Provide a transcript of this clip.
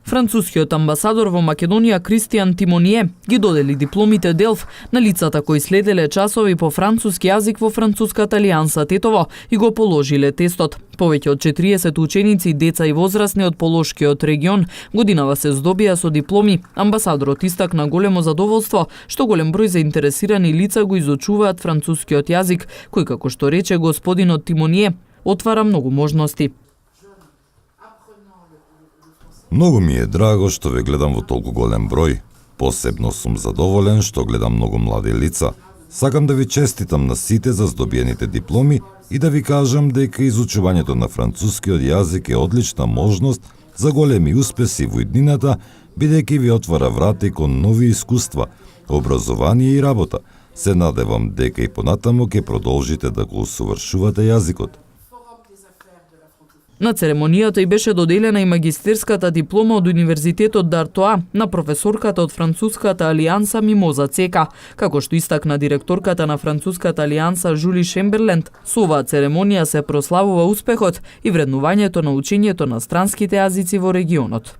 Францускиот амбасадор во Македонија Кристијан Тимоние ги додели дипломите Делф на лицата кои следеле часови по француски јазик во Француската алијанса Тетово и го положиле тестот. Повеќе од 40 ученици, деца и возрастни од Полошкиот регион годинава се здобија со дипломи. Амбасадорот истакна големо задоволство што голем број заинтересирани лица го изучуваат францускиот јазик, кој, како што рече господинот Тимоние, отвара многу можности. Многу ми е драго што ве гледам во толку голем број. Посебно сум задоволен што гледам многу млади лица. Сакам да ви честитам на сите за здобиените дипломи и да ви кажам дека изучувањето на францускиот јазик е одлична можност за големи успеси во иднината, бидејќи ви отвара врати кон нови искуства, образование и работа. Се надевам дека и понатаму ќе продолжите да го усовршувате јазикот. На церемонијата и беше доделена и магистерската диплома од Универзитетот Д'Артоа на професорката од Француската алијанса Мимоза Цека. Како што истакна директорката на Француската алијанса Жули Шемберленд, со оваа церемонија се прославува успехот и вреднувањето на учењето на странските јазици во регионот.